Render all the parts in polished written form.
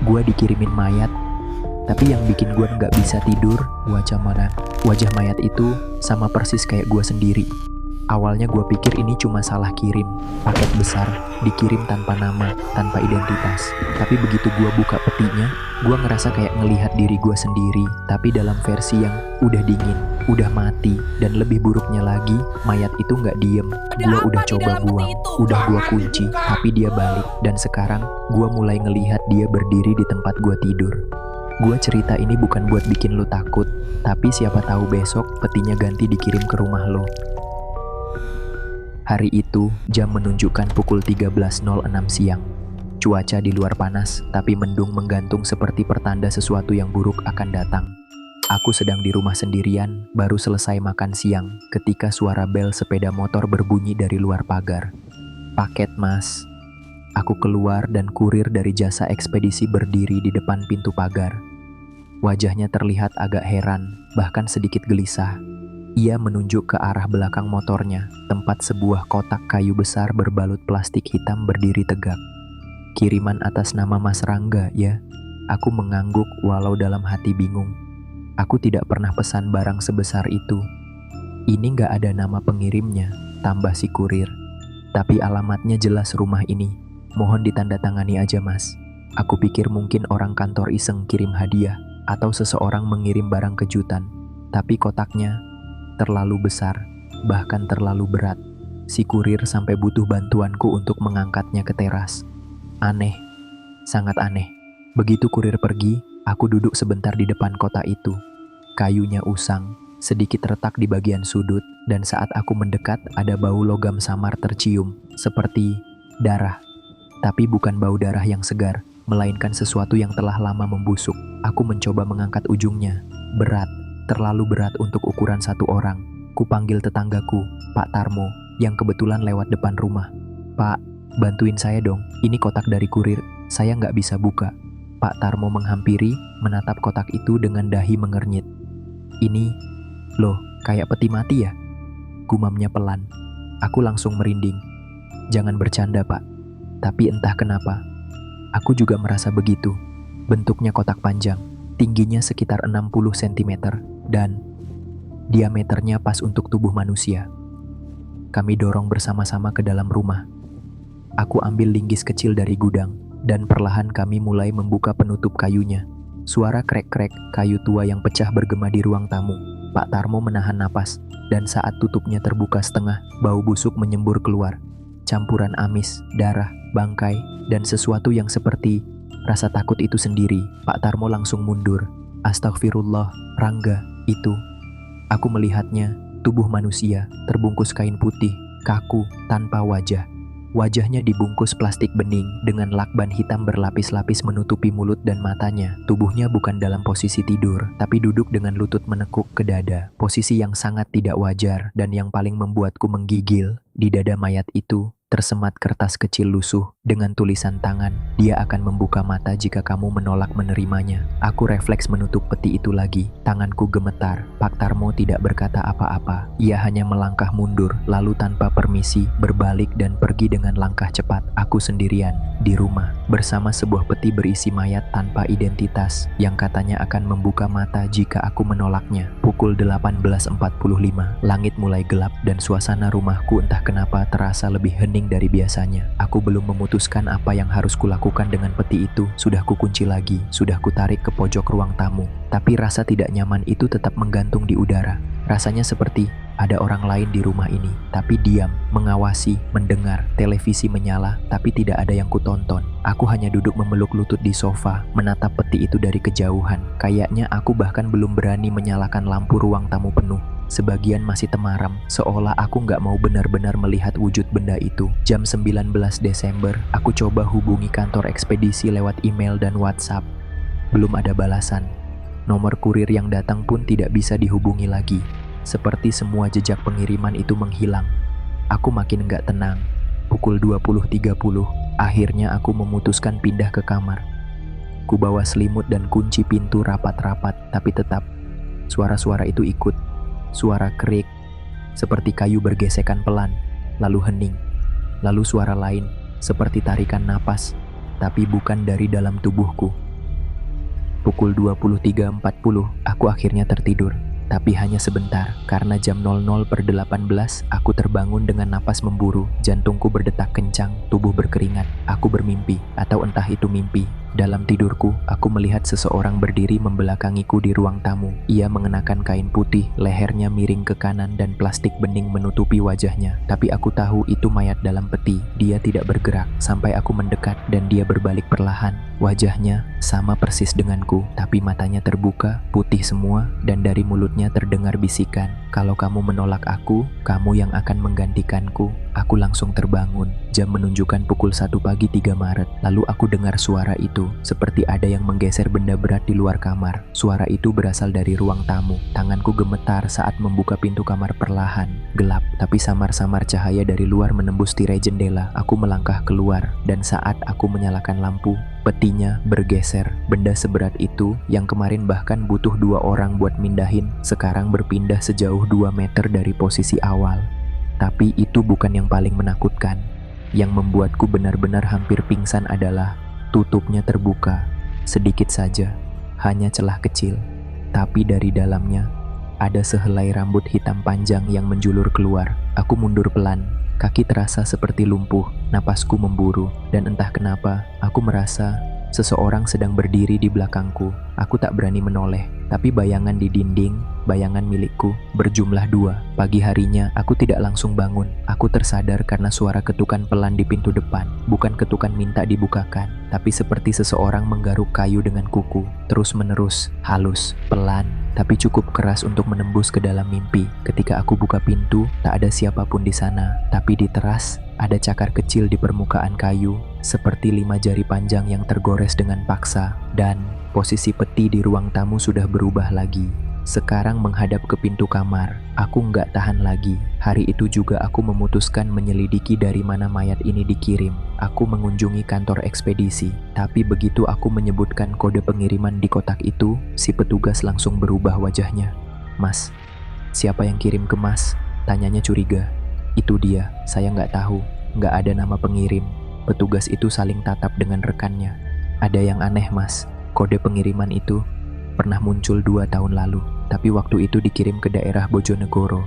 Gua dikirimin mayat, tapi yang bikin gua nggak bisa tidur, wajah mayat itu sama persis kayak gua sendiri. Awalnya gua pikir ini cuma salah kirim, paket besar, dikirim tanpa nama, tanpa identitas. Tapi begitu gua buka petinya, gua ngerasa kayak ngelihat diri gua sendiri, tapi dalam versi yang udah dingin, udah mati, dan lebih buruknya lagi, mayat itu nggak diem. Gua udah coba buang, udah gua kunci, tapi dia balik. Dan sekarang, gua mulai ngelihat dia berdiri di tempat gua tidur. Gua cerita ini bukan buat bikin lu takut, tapi siapa tahu besok petinya ganti dikirim ke rumah lo. Hari itu, jam menunjukkan pukul 13.06 siang. Cuaca di luar panas, tapi mendung menggantung seperti pertanda sesuatu yang buruk akan datang. Aku sedang di rumah sendirian, baru selesai makan siang, ketika suara bel sepeda motor berbunyi dari luar pagar. "Paket, Mas." Aku keluar dan kurir dari jasa ekspedisi berdiri di depan pintu pagar. Wajahnya terlihat agak heran, bahkan sedikit gelisah. Ia menunjuk ke arah belakang motornya, tempat sebuah kotak kayu besar berbalut plastik hitam berdiri tegak. "Kiriman atas nama Mas Rangga, ya?" Aku mengangguk walau dalam hati bingung. Aku tidak pernah pesan barang sebesar itu. "Ini nggak ada nama pengirimnya," tambah si kurir. "Tapi alamatnya jelas rumah ini. Mohon ditandatangani aja, Mas." Aku pikir mungkin orang kantor iseng kirim hadiah, atau seseorang mengirim barang kejutan. Tapi kotaknya terlalu besar, bahkan terlalu berat. Si kurir sampai butuh bantuanku untuk mengangkatnya ke teras. Aneh, sangat aneh. Begitu kurir pergi, aku duduk sebentar di depan kotak itu. Kayunya usang, sedikit retak di bagian sudut, dan saat aku mendekat ada bau logam samar tercium, seperti darah. Tapi bukan bau darah yang segar, melainkan sesuatu yang telah lama membusuk. Aku mencoba mengangkat ujungnya. Berat. Terlalu berat untuk ukuran satu orang. Kupanggil tetanggaku, Pak Tarmo, yang kebetulan lewat depan rumah. "Pak, bantuin saya dong, ini kotak dari kurir, saya nggak bisa buka." Pak Tarmo menghampiri, menatap kotak itu dengan dahi mengernyit. "Ini, loh, kayak peti mati ya?" Gumamnya pelan. Aku langsung merinding. "Jangan bercanda, Pak." Tapi entah kenapa, aku juga merasa begitu. Bentuknya kotak panjang, tingginya sekitar 60 cm, dan diameternya pas untuk tubuh manusia. Kami dorong bersama-sama ke dalam rumah. Aku ambil linggis kecil dari gudang, dan perlahan kami mulai membuka penutup kayunya. Suara krek-krek kayu tua yang pecah bergema di ruang tamu. Pak Tarmo menahan napas, dan saat tutupnya terbuka setengah, bau busuk menyembur keluar. Campuran amis, darah, bangkai, dan sesuatu yang seperti rasa takut itu sendiri. Pak Tarmo langsung mundur. "Astagfirullah, Rangga, itu." Aku melihatnya, tubuh manusia, terbungkus kain putih, kaku, tanpa wajah. Wajahnya dibungkus plastik bening, dengan lakban hitam berlapis-lapis menutupi mulut dan matanya. Tubuhnya bukan dalam posisi tidur, tapi duduk dengan lutut menekuk ke dada. Posisi yang sangat tidak wajar, dan yang paling membuatku menggigil, di dada mayat itu tersemat kertas kecil lusuh dengan tulisan tangan, "Dia akan membuka mata jika kamu menolak menerimanya." Aku refleks menutup peti itu lagi. Tanganku gemetar. Pak Tarmo tidak berkata apa-apa. Ia hanya melangkah mundur, lalu tanpa permisi, berbalik dan pergi dengan langkah cepat. Aku sendirian, di rumah, bersama sebuah peti berisi mayat tanpa identitas, yang katanya akan membuka mata jika aku menolaknya. Pukul 18.45, langit mulai gelap dan suasana rumahku entah kenapa terasa lebih hening dari biasanya. Aku belum memutuskan apa yang harus kulakukan dengan peti itu. Sudah kukunci lagi, sudah kutarik ke pojok ruang tamu. Tapi rasa tidak nyaman itu tetap menggantung di udara. Rasanya seperti ada orang lain di rumah ini, tapi diam, mengawasi, mendengar. Televisi menyala, tapi tidak ada yang kutonton. Aku hanya duduk memeluk lutut di sofa, menatap peti itu dari kejauhan. Kayaknya aku bahkan belum berani menyalakan lampu ruang tamu penuh. Sebagian masih temaram, seolah aku nggak mau benar-benar melihat wujud benda itu. Jam 19 Desember, aku coba hubungi kantor ekspedisi lewat email dan WhatsApp. Belum ada balasan. Nomor kurir yang datang pun tidak bisa dihubungi lagi. Seperti semua jejak pengiriman itu menghilang. Aku makin nggak tenang. Pukul 20.30, akhirnya aku memutuskan pindah ke kamar. Ku bawa selimut dan kunci pintu rapat-rapat, tapi tetap suara-suara itu ikut. Suara kerik, seperti kayu bergesekan pelan, lalu hening. Lalu suara lain, seperti tarikan napas, tapi bukan dari dalam tubuhku. pukul 23.40, aku akhirnya tertidur. Tapi hanya sebentar, karena jam 00:18 aku terbangun dengan napas memburu, jantungku berdetak kencang, tubuh berkeringat. Aku bermimpi, atau entah itu mimpi. Dalam tidurku, aku melihat seseorang berdiri membelakangiku di ruang tamu. Ia mengenakan kain putih, lehernya miring ke kanan dan plastik bening menutupi wajahnya. Tapi aku tahu itu mayat dalam peti. Dia tidak bergerak sampai aku mendekat dan dia berbalik perlahan. Wajahnya sama persis denganku, tapi matanya terbuka, putih semua, dan dari mulutnya terdengar bisikan, "Kalau kamu menolak aku, kamu yang akan menggantikanku." Aku langsung terbangun. Jam menunjukkan pukul 1 pagi 3 Maret. Lalu aku dengar suara itu, seperti ada yang menggeser benda berat di luar kamar. Suara itu berasal dari ruang tamu. Tanganku gemetar saat membuka pintu kamar perlahan. Gelap, tapi samar-samar cahaya dari luar menembus tirai jendela. Aku melangkah keluar, dan saat aku menyalakan lampu, petinya bergeser. Benda seberat itu, yang kemarin bahkan butuh 2 orang buat mindahin, sekarang berpindah sejauh 2 meter dari posisi awal. Tapi itu bukan yang paling menakutkan. Yang membuatku benar-benar hampir pingsan adalah tutupnya terbuka. Sedikit saja, hanya celah kecil. Tapi dari dalamnya, ada sehelai rambut hitam panjang yang menjulur keluar. Aku mundur pelan. Kaki terasa seperti lumpuh, napasku memburu, dan entah kenapa, aku merasa seseorang sedang berdiri di belakangku. Aku tak berani menoleh, tapi bayangan di dinding, bayangan milikku, berjumlah 2. Pagi harinya, aku tidak langsung bangun. Aku tersadar karena suara ketukan pelan di pintu depan. Bukan ketukan minta dibukakan, tapi seperti seseorang menggaruk kayu dengan kuku. Terus-menerus, halus, pelan, tapi cukup keras untuk menembus ke dalam mimpi. Ketika aku buka pintu, tak ada siapapun di sana. Tapi di teras, ada cakar kecil di permukaan kayu, seperti 5 jari panjang yang tergores dengan paksa. Dan posisi peti di ruang tamu sudah berubah lagi. Sekarang menghadap ke pintu kamar. Aku nggak tahan lagi. Hari itu juga aku memutuskan menyelidiki dari mana mayat ini dikirim. Aku mengunjungi kantor ekspedisi. Tapi begitu aku menyebutkan kode pengiriman di kotak itu, si petugas langsung berubah wajahnya. "Mas, siapa yang kirim ke Mas?" Tanyanya curiga. "Itu dia, saya nggak tahu. Nggak ada nama pengirim." Petugas itu saling tatap dengan rekannya. "Ada yang aneh, Mas. Kode pengiriman itu pernah muncul 2 tahun lalu. Tapi waktu itu dikirim ke daerah Bojonegoro.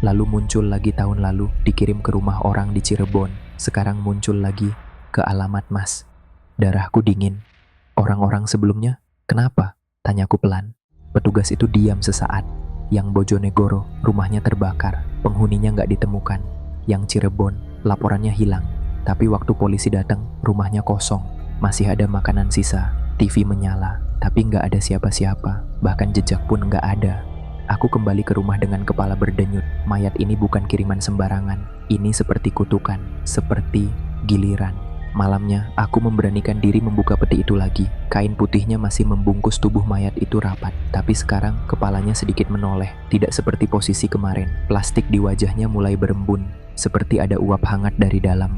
Lalu muncul lagi tahun lalu, dikirim ke rumah orang di Cirebon. Sekarang muncul lagi ke alamat Mas." Darahku dingin. "Orang-orang sebelumnya, kenapa?" Tanyaku pelan. Petugas itu diam sesaat. Yang Bojonegoro, rumahnya terbakar. Penghuninya nggak ditemukan. Yang Cirebon, laporannya hilang. Tapi waktu polisi datang, rumahnya kosong. Masih ada makanan sisa. TV menyala, tapi nggak ada siapa-siapa, bahkan jejak pun nggak ada. Aku kembali ke rumah dengan kepala berdenyut. Mayat ini bukan kiriman sembarangan. Ini seperti kutukan, seperti giliran. Malamnya, aku memberanikan diri membuka peti itu lagi. Kain putihnya masih membungkus tubuh mayat itu rapat, tapi sekarang kepalanya sedikit menoleh, tidak seperti posisi kemarin. Plastik di wajahnya mulai berembun, seperti ada uap hangat dari dalam.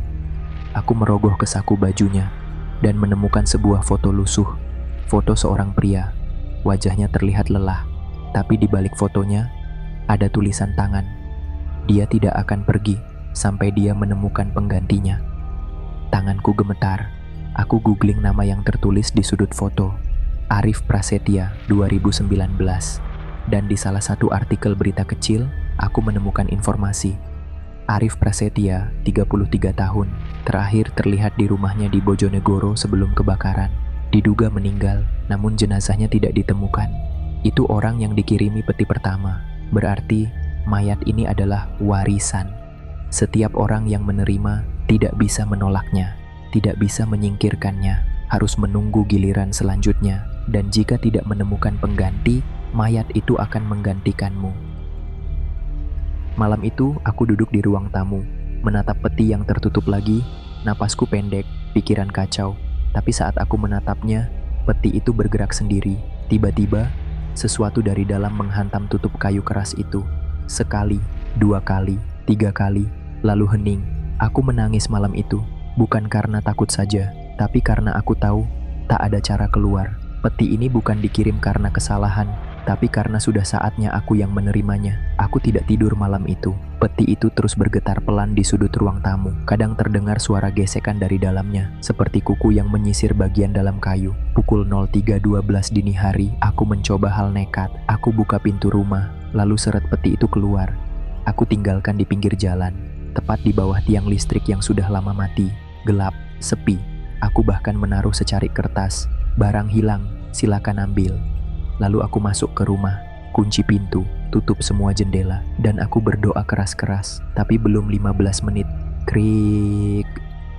Aku merogoh ke saku bajunya dan menemukan sebuah foto lusuh. Foto seorang pria. Wajahnya terlihat lelah, tapi di balik fotonya ada tulisan tangan. Dia tidak akan pergi sampai dia menemukan penggantinya. Tanganku gemetar. Aku googling nama yang tertulis di sudut foto. Arif Prasetya, 2019. Dan di salah satu artikel berita kecil, aku menemukan informasi. Arif Prasetya, 33 tahun, terakhir terlihat di rumahnya di Bojonegoro sebelum kebakaran. Diduga meninggal, namun jenazahnya tidak ditemukan. Itu orang yang dikirimi peti pertama. Berarti mayat ini adalah warisan. Setiap orang yang menerima tidak bisa menolaknya, tidak bisa menyingkirkannya, harus menunggu giliran selanjutnya. Dan jika tidak menemukan pengganti, mayat itu akan menggantikanmu. Malam itu, aku duduk di ruang tamu, menatap peti yang tertutup lagi. Napasku pendek, pikiran kacau. Tapi saat aku menatapnya, peti itu bergerak sendiri. Tiba-tiba, sesuatu dari dalam menghantam tutup kayu keras itu. Sekali, 2 kali, 3 kali, lalu hening. Aku menangis malam itu, bukan karena takut saja, tapi karena aku tahu tak ada cara keluar. Peti ini bukan dikirim karena kesalahan, Tapi karena sudah saatnya aku yang menerimanya, aku tidak tidur malam itu. Peti itu terus bergetar pelan di sudut ruang tamu. Kadang terdengar suara gesekan dari dalamnya, seperti kuku yang menyisir bagian dalam kayu. Pukul 03.12 dini hari, aku mencoba hal nekat. Aku buka pintu rumah, lalu seret peti itu keluar. Aku tinggalkan di pinggir jalan, tepat di bawah tiang listrik yang sudah lama mati. Gelap, sepi. Aku bahkan menaruh secarik kertas. Barang hilang, silakan ambil. Lalu aku masuk ke rumah, kunci pintu, tutup semua jendela, dan aku berdoa keras-keras. Tapi belum 15 menit, krik,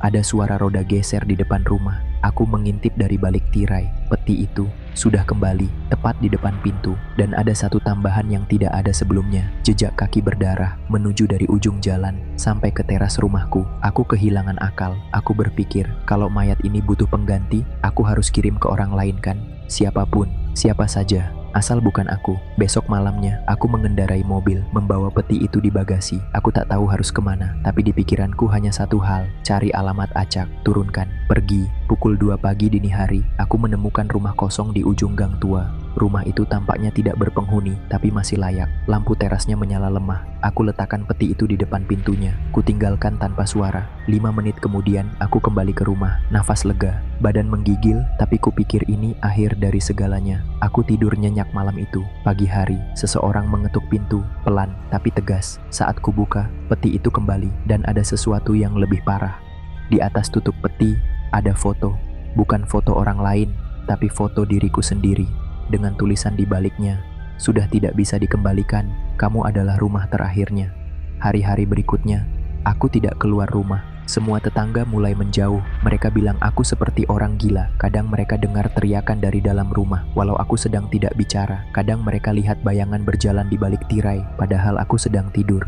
ada suara roda geser di depan rumah. Aku mengintip dari balik tirai. Peti itu sudah kembali, tepat di depan pintu. Dan ada satu tambahan yang tidak ada sebelumnya. Jejak kaki berdarah menuju dari ujung jalan sampai ke teras rumahku. Aku kehilangan akal. Aku berpikir, kalau mayat ini butuh pengganti, aku harus kirim ke orang lain kan? Siapapun, siapa saja, asal bukan aku. Besok malamnya, aku mengendarai mobil, membawa peti itu di bagasi. Aku tak tahu harus kemana, tapi di pikiranku hanya satu hal, cari alamat acak, turunkan, pergi. Pukul 2 pagi dini hari, aku menemukan rumah kosong di ujung gang tua. Rumah itu tampaknya tidak berpenghuni, tapi masih layak. Lampu terasnya menyala lemah. Aku letakkan peti itu di depan pintunya. Kutinggalkan tanpa suara. 5 menit kemudian, aku kembali ke rumah. Nafas lega, badan menggigil, tapi kupikir ini akhir dari segalanya. Aku tidur nyenyak malam itu. Pagi hari, seseorang mengetuk pintu, pelan tapi tegas. Saat kubuka, peti itu kembali, dan ada sesuatu yang lebih parah. Di atas tutup peti, ada foto. Bukan foto orang lain, tapi foto diriku sendiri. Dengan tulisan di baliknya, sudah tidak bisa dikembalikan, kamu adalah rumah terakhirnya. Hari-hari berikutnya, aku tidak keluar rumah. Semua tetangga mulai menjauh. Mereka bilang aku seperti orang gila. Kadang mereka dengar teriakan dari dalam rumah, walau aku sedang tidak bicara. Kadang mereka lihat bayangan berjalan di balik tirai, padahal aku sedang tidur.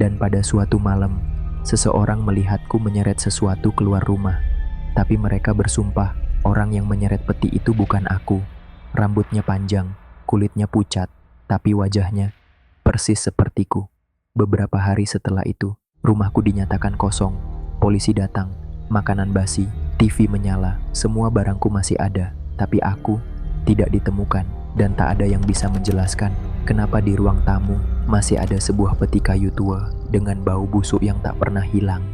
Dan pada suatu malam, seseorang melihatku menyeret sesuatu keluar rumah. Tapi mereka bersumpah, orang yang menyeret peti itu bukan aku. Rambutnya panjang, kulitnya pucat, tapi wajahnya persis sepertiku. Beberapa hari setelah itu, rumahku dinyatakan kosong. Polisi datang, makanan basi, TV menyala, semua barangku masih ada, tapi aku tidak ditemukan. Dan tak ada yang bisa menjelaskan kenapa di ruang tamu masih ada sebuah peti kayu tua dengan bau busuk yang tak pernah hilang.